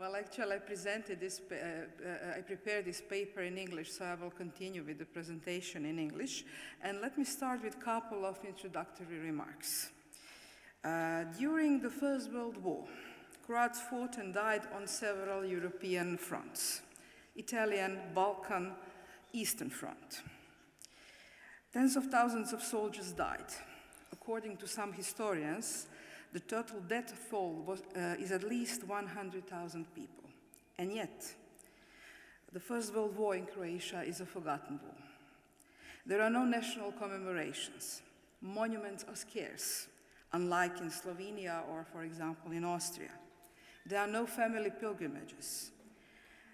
Well, actually, I presented this, I prepared this paper in English, so I will continue with the presentation in English. And let me start with a couple of introductory remarks. During the First World War, Croats fought and died on several European fronts: Italian, Balkan, Eastern Front. Tens of thousands of soldiers died. According to some historians, the total death toll is at least 100,000 people. And yet, the First World War in Croatia is a forgotten war. There are no national commemorations. Monuments are scarce, unlike in Slovenia or, for example, in Austria. There are no family pilgrimages.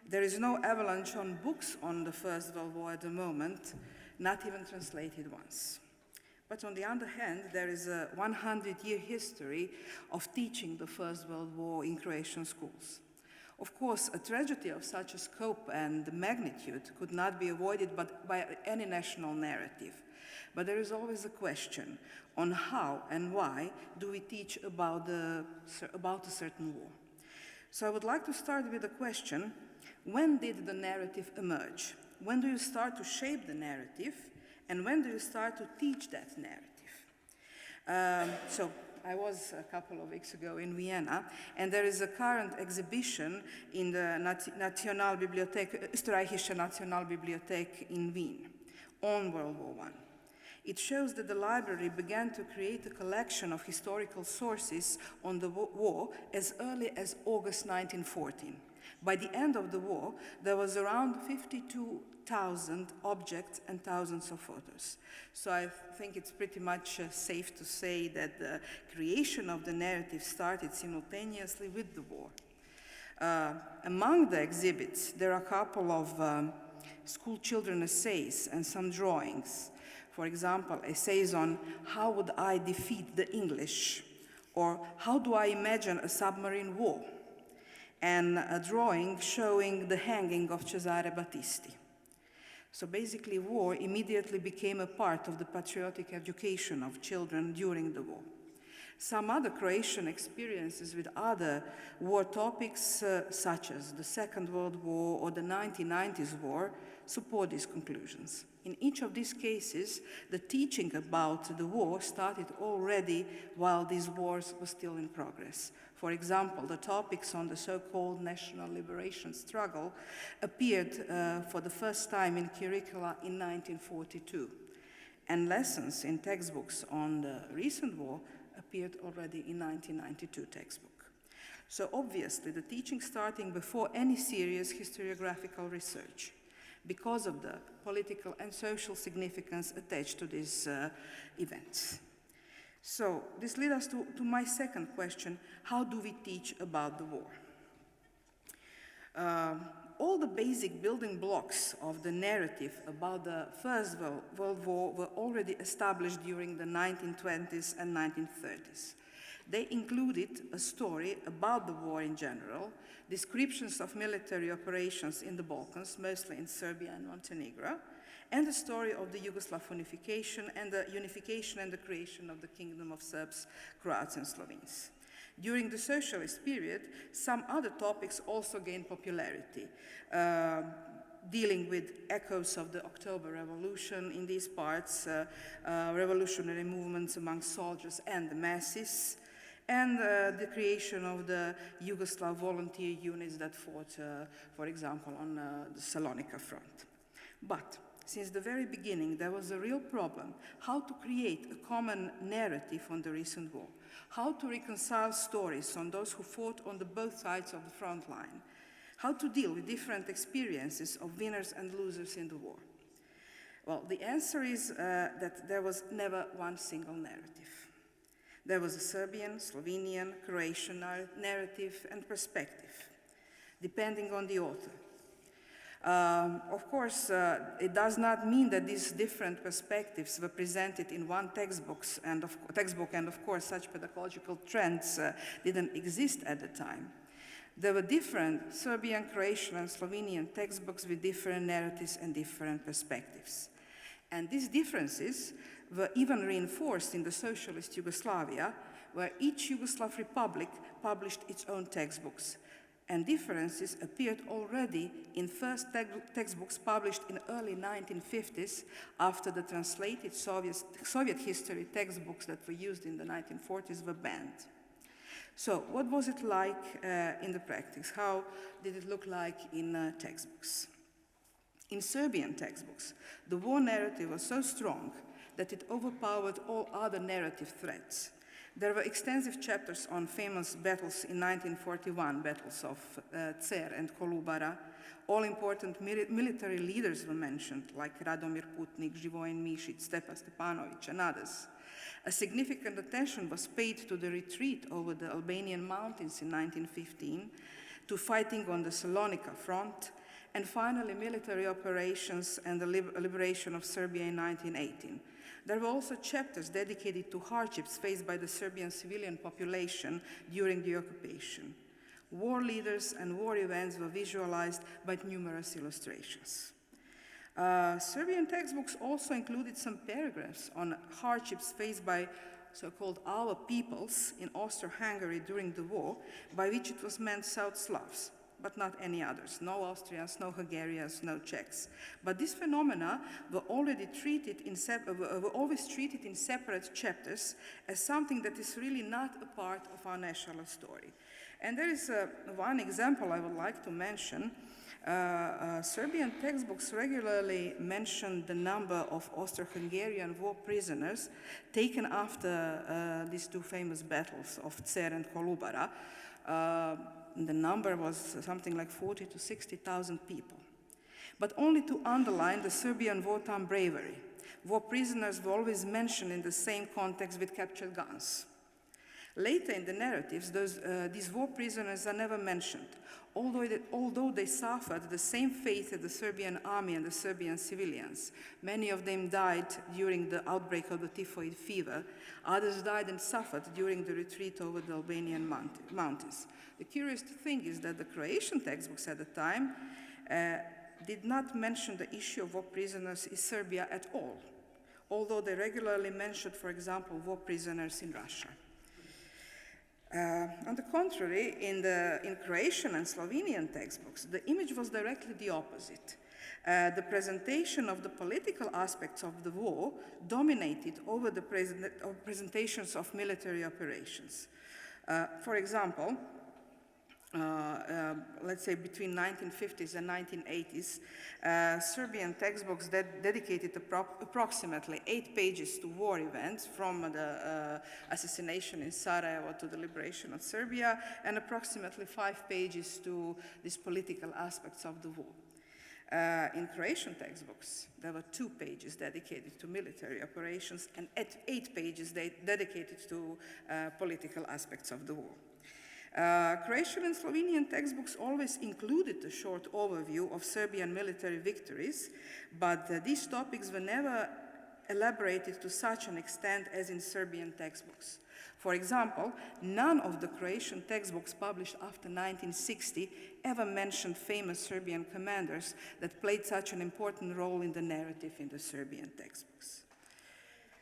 There is no avalanche on books on the First World War at the moment, not even translated ones. But on the other hand, there is a 100-year history of teaching the First World War in Croatian schools. Of course, a tragedy of such a scope and magnitude could not be avoided by any national narrative. But there is always a question on how and why do we teach about a certain war. So I would like to start with the question, when did the narrative emerge? When do you start to shape the narrative? And when do you start to teach that narrative? So I was a couple of weeks ago in Vienna, and there is a current exhibition in the Österreichische Nationalbibliothek in Wien on World War I. It shows that the library began to create a collection of historical sources on the war as early as August 1914. By the end of the war, there was around 52,000 objects and thousands of photos. So I think it's pretty much safe to say that the creation of the narrative started simultaneously with the war. Among the exhibits, there are a couple of school children essays and some drawings. For example, essays on how would I defeat the English, or how do I imagine a submarine war, and a drawing showing the hanging of Cesare Battisti. So basically, war immediately became a part of the patriotic education of children during the war. Some other Croatian experiences with other war topics, such as the Second World War or the 1990s war, support these conclusions. In each of these cases, the teaching about the war started already while these wars were still in progress. For example, the topics on the so-called national liberation struggle appeared for the first time in curricula in 1942, and lessons in textbooks on the recent war appeared already in 1992 textbook. So obviously, the teaching starting before any serious historiographical research, because of the political and social significance attached to these events. So this leads us to my second question: how do we teach about the war? All the basic building blocks of the narrative about the First World War were already established during the 1920s and 1930s. They included a story about the war in general, descriptions of military operations in the Balkans, mostly in Serbia and Montenegro, and the story of the Yugoslav unification and the creation of the Kingdom of Serbs, Croats, and Slovenes. During the socialist period, some other topics also gained popularity, dealing with echoes of the October Revolution in these parts, revolutionary movements among soldiers and the masses, and the creation of the Yugoslav volunteer units that fought, for example, on the Salonika front. But since the very beginning, there was a real problem: how to create a common narrative on the recent war, how to reconcile stories on those who fought on both sides of the front line, how to deal with different experiences of winners and losers in the war. Well, the answer is that there was never one single narrative. There was a Serbian, Slovenian, Croatian narrative and perspective, depending on the author. Of course, it does not mean that these different perspectives were presented in one textbook, and of course such pedagogical trends didn't exist at the time. There were different Serbian, Croatian, and Slovenian textbooks with different narratives and different perspectives. And these differences were even reinforced in the socialist Yugoslavia, where each Yugoslav republic published its own textbooks. And differences appeared already in first textbooks published in early 1950s after the translated Soviet history textbooks that were used in the 1940s were banned. So what was it like in the practice? How did it look like in textbooks? In Serbian textbooks, the war narrative was so strong that it overpowered all other narrative threads. There were extensive chapters on famous battles in 1941, battles of Cer and Kolubara. All important military leaders were mentioned, like Radomir Putnik, Živojin Mišić, Stepa Stepanović, and others. A significant attention was paid to the retreat over the Albanian mountains in 1915, to fighting on the Salonika front, and finally military operations and the liberation of Serbia in 1918. There were also chapters dedicated to hardships faced by the Serbian civilian population during the occupation. War leaders and war events were visualized by numerous illustrations. Serbian textbooks also included some paragraphs on hardships faced by so-called our peoples in Austro-Hungary during the war, by which it was meant South Slavs, but not any others. No Austrians, no Hungarians, no Czechs. But these phenomena were always treated in separate chapters as something that is really not a part of our national story. And there is one example I would like to mention. Serbian textbooks regularly mention the number of Austro-Hungarian war prisoners taken after these two famous battles of Cer and Kolubara. The number was something like 40 to 60,000 people. But only to underline the Serbian wartime bravery. War prisoners were always mentioned in the same context with captured guns. Later in the narratives, these war prisoners are never mentioned, although they suffered the same fate as the Serbian army and the Serbian civilians. Many of them died during the outbreak of the typhoid fever. Others died and suffered during the retreat over the Albanian mountains. The curious thing is that the Croatian textbooks at the time did not mention the issue of war prisoners in Serbia at all, although they regularly mentioned, for example, war prisoners in Russia. On the contrary, in Croatian and Slovenian textbooks, the image was directly the opposite. The presentation of the political aspects of the war dominated over the presentations of military operations. For example, let's say between 1950s and 1980s, Serbian textbooks dedicated approximately 8 pages to war events, from the assassination in Sarajevo to the liberation of Serbia, and approximately 5 pages to these political aspects of the war. In Croatian textbooks, there were 2 pages dedicated to military operations and 8 pages dedicated to political aspects of the war. Croatian and Slovenian textbooks always included a short overview of Serbian military victories, but these topics were never elaborated to such an extent as in Serbian textbooks. For example, none of the Croatian textbooks published after 1960 ever mentioned famous Serbian commanders that played such an important role in the narrative in the Serbian textbooks.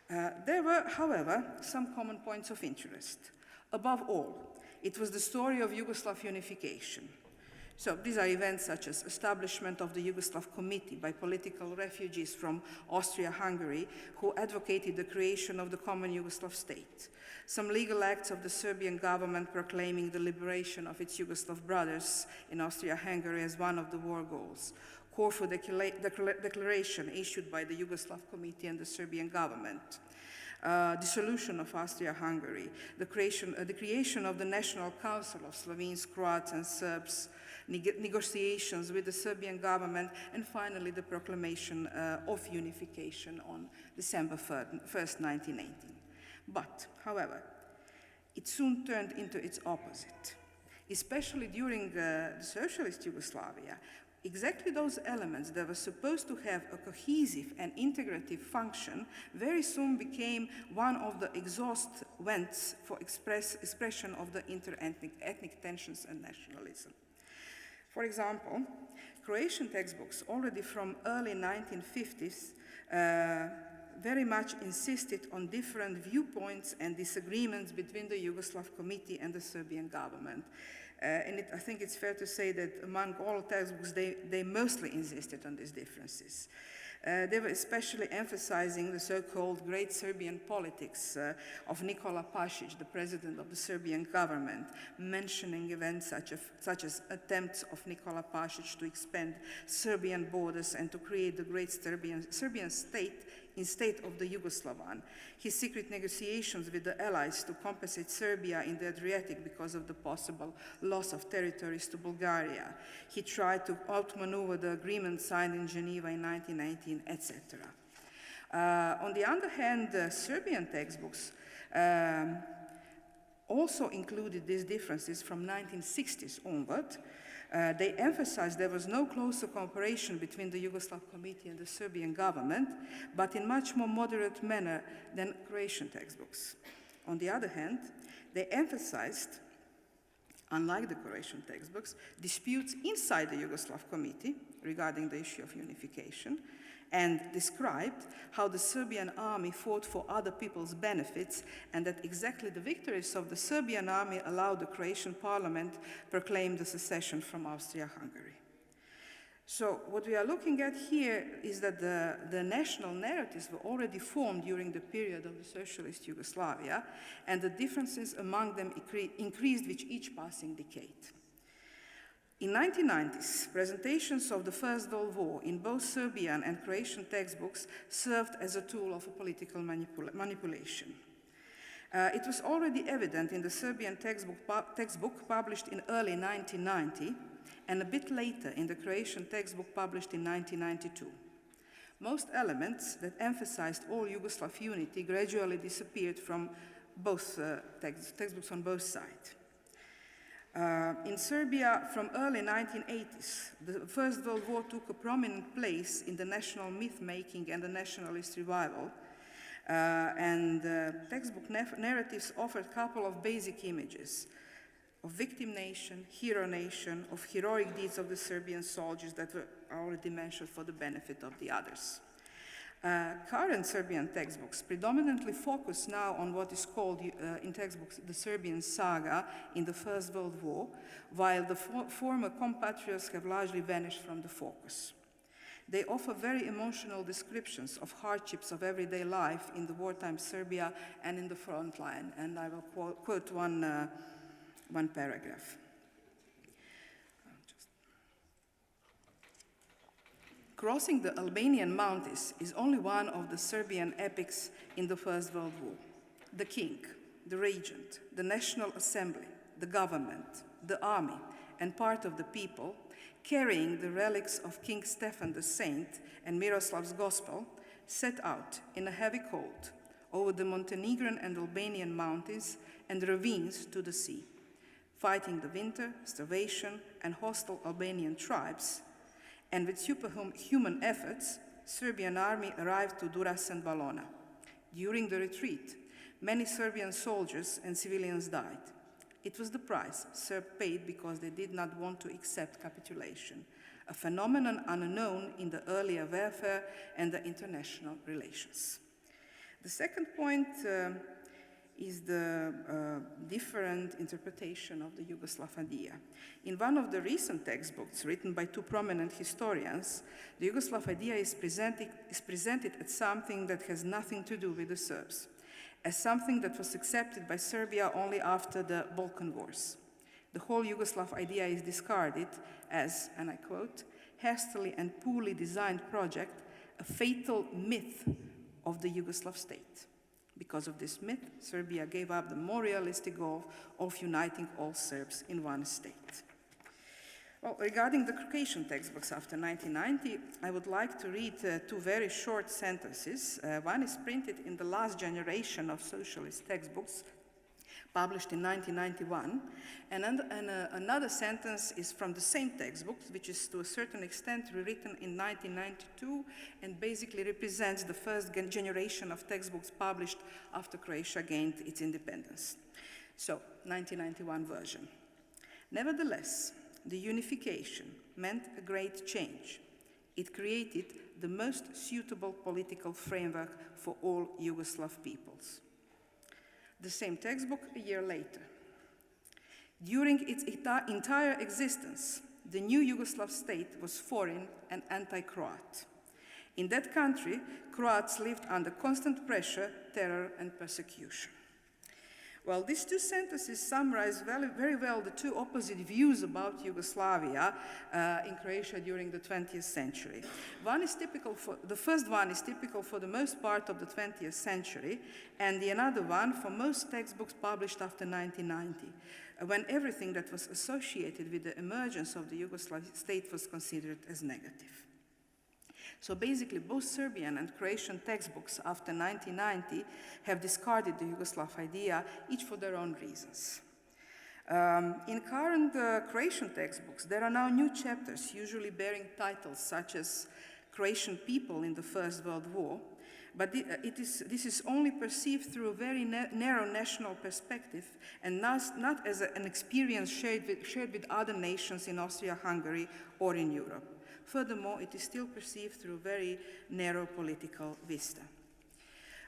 There were, however, some common points of interest. Above all, it was the story of Yugoslav unification. So these are events such as establishment of the Yugoslav Committee by political refugees from Austria-Hungary who advocated the creation of the common Yugoslav state. Some legal acts of the Serbian government proclaiming the liberation of its Yugoslav brothers in Austria-Hungary as one of the war goals. Corfu Declaration issued by the Yugoslav Committee and the Serbian government. Dissolution of Austria-Hungary, the creation of the National Council of Slovenes, Croats, and Serbs, negotiations with the Serbian government, and finally the proclamation of unification on December 1st, 1918. But, however, it soon turned into its opposite. Especially during the socialist Yugoslavia, exactly those elements that were supposed to have a cohesive and integrative function very soon became one of the exhaust vents for expression of the inter-ethnic tensions and nationalism. For example, Croatian textbooks already from early 1950s very much insisted on different viewpoints and disagreements between the Yugoslav Committee and the Serbian government. I think it's fair to say that among all textbooks, they mostly insisted on these differences. They were especially emphasizing the so-called Great Serbian Politics of Nikola Pasic, the president of the Serbian government, mentioning events such as attempts of Nikola Pasic to expand Serbian borders and to create the Great Serbian state instead of the Yugoslav one. His secret negotiations with the Allies to compensate Serbia in the Adriatic because of the possible loss of territories to Bulgaria. He tried to outmaneuver the agreement signed in Geneva in 1919, etc. On the other hand, Serbian textbooks also included these differences from 1960s onward. They emphasized there was no closer cooperation between the Yugoslav Committee and the Serbian government, but in much more moderate manner than Croatian textbooks. On the other hand, they emphasized, unlike the Croatian textbooks, disputes inside the Yugoslav Committee regarding the issue of unification, and described how the Serbian army fought for other people's benefits, and that exactly the victories of the Serbian army allowed the Croatian parliament proclaim the secession from Austria-Hungary. So what we are looking at here is that the national narratives were already formed during the period of the socialist Yugoslavia, and the differences among them increased with each passing decade. In 1990s, presentations of the First World War in both Serbian and Croatian textbooks served as a tool of a political manipulation. It was already evident in the Serbian textbook published in early 1990, and a bit later in the Croatian textbook published in 1992. Most elements that emphasized all Yugoslav unity gradually disappeared from both textbooks on both sides. In Serbia, from early 1980s, the First World War took a prominent place in the national myth-making and the nationalist revival, textbook narratives offered a couple of basic images of victim nation, hero nation, of heroic deeds of the Serbian soldiers that were already mentioned for the benefit of the others. Current Serbian textbooks predominantly focus now on what is called in textbooks the Serbian saga in the First World War, while the former compatriots have largely vanished from the focus. They offer very emotional descriptions of hardships of everyday life in the wartime Serbia and in the front line, and I will quote one paragraph. Crossing the Albanian mountains is only one of the Serbian epics in the First World War. The king, the regent, the National Assembly, the government, the army, and part of the people, carrying the relics of King Stefan the Saint and Miroslav's Gospel, set out in a heavy cold over the Montenegrin and Albanian mountains and ravines to the sea, fighting the winter, starvation, and hostile Albanian tribes. And with superhuman efforts, Serbian army arrived to Duras and Valona. During the retreat, many Serbian soldiers and civilians died. It was the price Serbs paid because they did not want to accept capitulation, a phenomenon unknown in the earlier warfare and the international relations. The second point is the different interpretation of the Yugoslav idea. In one of the recent textbooks written by two prominent historians, the Yugoslav idea is presented as something that has nothing to do with the Serbs, as something that was accepted by Serbia only after the Balkan Wars. The whole Yugoslav idea is discarded as, and I quote, hastily and poorly designed project, a fatal myth of the Yugoslav state. Because of this myth, Serbia gave up the more realistic goal of uniting all Serbs in one state. Well, regarding the Croatian textbooks after 1990, I would like to read two very short sentences. One is printed in the last generation of socialist textbooks, published in 1991, and another sentence is from the same textbook, which is to a certain extent rewritten in 1992 and basically represents the first generation of textbooks published after Croatia gained its independence. So, 1991 version. Nevertheless, the unification meant a great change. It created the most suitable political framework for all Yugoslav peoples. The same textbook a year later. During its entire existence, the new Yugoslav state was foreign and anti-Croat. In that country, Croats lived under constant pressure, terror, and persecution. Well, these two sentences summarize very well the two opposite views about Yugoslavia in Croatia during the 20th century. The first one is typical for the most part of the 20th century, and the another one for most textbooks published after 1990, when everything that was associated with the emergence of the Yugoslav state was considered as negative. So basically, both Serbian and Croatian textbooks after 1990 have discarded the Yugoslav idea, each for their own reasons. In current Croatian textbooks, there are now new chapters, usually bearing titles such as Croatian people in the First World War, but this is only perceived through a very narrow national perspective and not as an experience shared with other nations in Austria-Hungary or in Europe. Furthermore, it is still perceived through a very narrow political vista.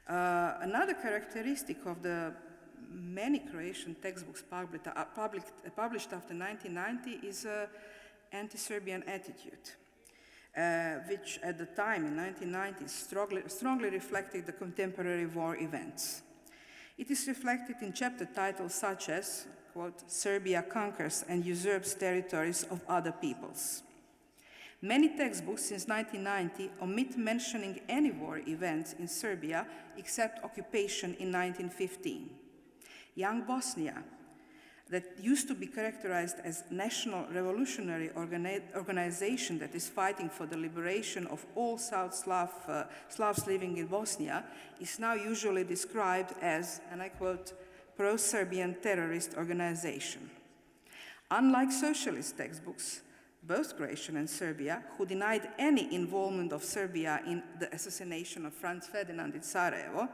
Another characteristic of the many Croatian textbooks published after 1990 is an anti-Serbian attitude, which at the time in 1990 strongly reflected the contemporary war events. It is reflected in chapter titles such as, quote, "Serbia conquers and usurps territories of other peoples." Many textbooks since 1990 omit mentioning any war events in Serbia except occupation in 1915. Young Bosnia, that used to be characterized as national revolutionary organization that is fighting for the liberation of all South Slavs living in Bosnia, is now usually described as, and I quote, pro-Serbian terrorist organization. Unlike socialist textbooks, both Croatian and Serbia, who denied any involvement of Serbia in the assassination of Franz Ferdinand in Sarajevo,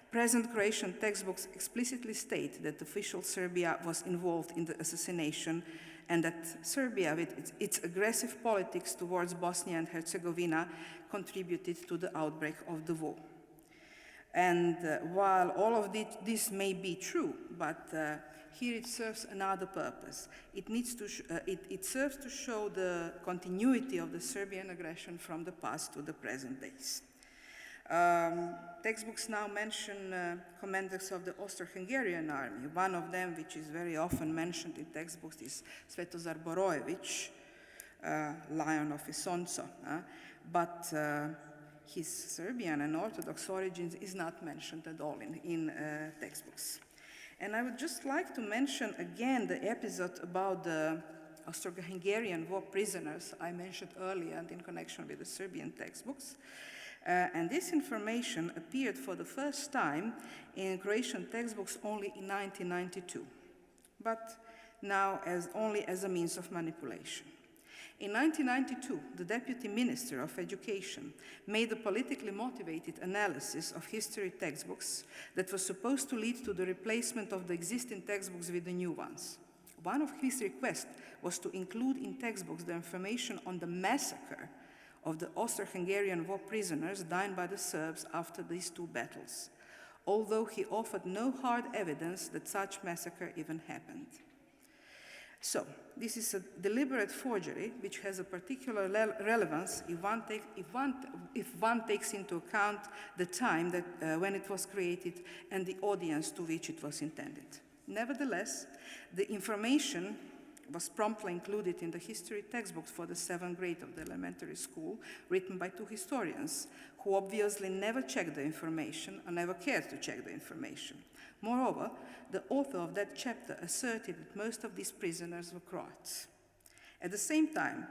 present Croatian textbooks explicitly state that official Serbia was involved in the assassination and that Serbia, with its aggressive politics towards Bosnia and Herzegovina, contributed to the outbreak of the war. And while all of this may be true, but here it serves another purpose. It serves to show the continuity of the Serbian aggression from the past to the present days. Textbooks now mention commanders of the Austro-Hungarian army. One of them, which is very often mentioned in textbooks, is Svetozar Borojević, Lion of Isonzo. But his Serbian and Orthodox origins is not mentioned at all in textbooks. And I would just like to mention again the episode about the Austro-Hungarian war prisoners I mentioned earlier and in connection with the Serbian textbooks. And this information appeared for the first time in Croatian textbooks only in 1992, but now only as a means of manipulation. In 1992, the Deputy Minister of Education made a politically motivated analysis of history textbooks that was supposed to lead to the replacement of the existing textbooks with the new ones. One of his requests was to include in textbooks the information on the massacre of the Austro-Hungarian war prisoners dying by the Serbs after these two battles, although he offered no hard evidence that such massacre even happened. So, this is a deliberate forgery which has a particular relevance if one takes into account the time when it was created and the audience to which it was intended. Nevertheless, the information was promptly included in the history textbooks for the 7th grade of the elementary school, written by two historians who obviously never checked the information or never cared to check the information. Moreover, the author of that chapter asserted that most of these prisoners were Croats. At the same time,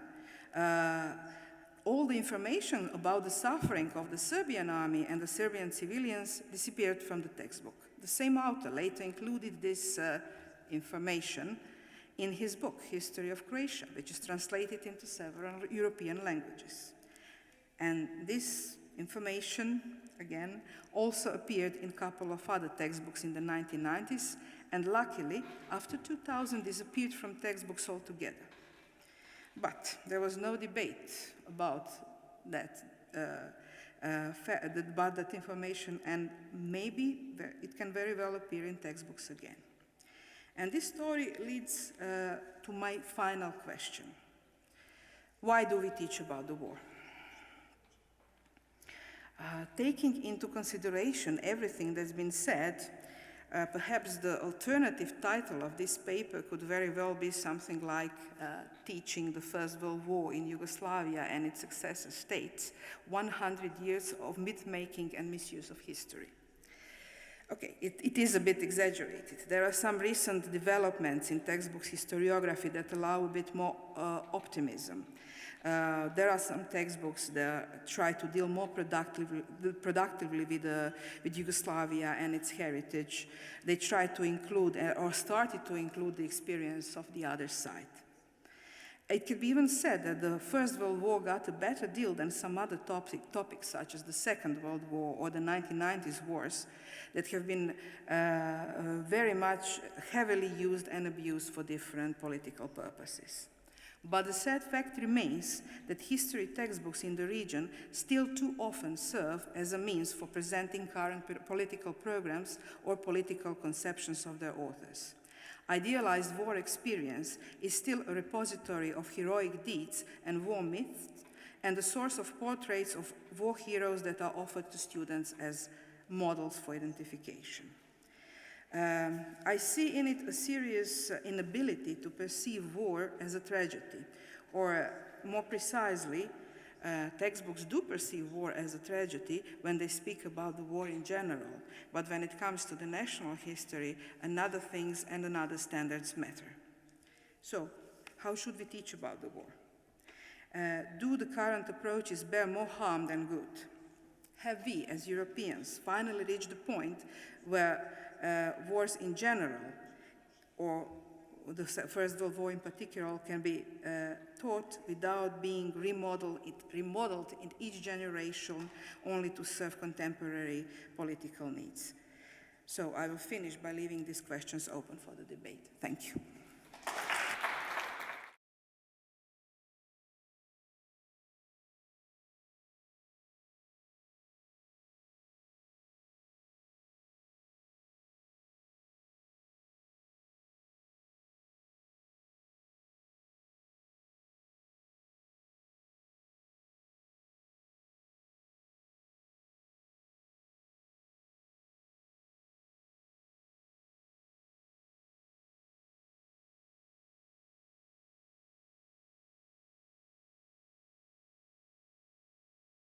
all the information about the suffering of the Serbian army and the Serbian civilians disappeared from the textbook. The same author later included this information in his book, History of Croatia, which is translated into several European languages. And this information, again, also appeared in a couple of other textbooks in the 1990s, and luckily, after 2000, disappeared from textbooks altogether. But there was no debate about that information, and maybe it can very well appear in textbooks again. And this story leads to my final question. Why do we teach about the war? Taking into consideration everything that's been said, perhaps the alternative title of this paper could very well be something like Teaching the First World War in Yugoslavia and its successor states, 100 years of myth-making and misuse of history. Okay, it is a bit exaggerated. There are some recent developments in textbooks historiography that allow a bit more optimism. There are some textbooks that try to deal more productively with Yugoslavia and its heritage. They try to include, or started to include, the experience of the other side. It could be even said that the First World War got a better deal than some other topics such as the Second World War or the 1990s wars that have been very much heavily used and abused for different political purposes. But the sad fact remains that history textbooks in the region still too often serve as a means for presenting current political programs or political conceptions of their authors. Idealized war experience is still a repository of heroic deeds and war myths, and a source of portraits of war heroes that are offered to students as models for identification. I see in it a serious inability to perceive war as a tragedy, or more precisely, textbooks do perceive war as a tragedy when they speak about the war in general, but when it comes to the national history, another things and another standards matter. So, how should we teach about the war? Do the current approaches bear more harm than good? Have we, as Europeans, finally reached the point where wars in general, or the First World War in particular, can be taught without being remodeled in each generation only to serve contemporary political needs? So I will finish by leaving these questions open for the debate. Thank you.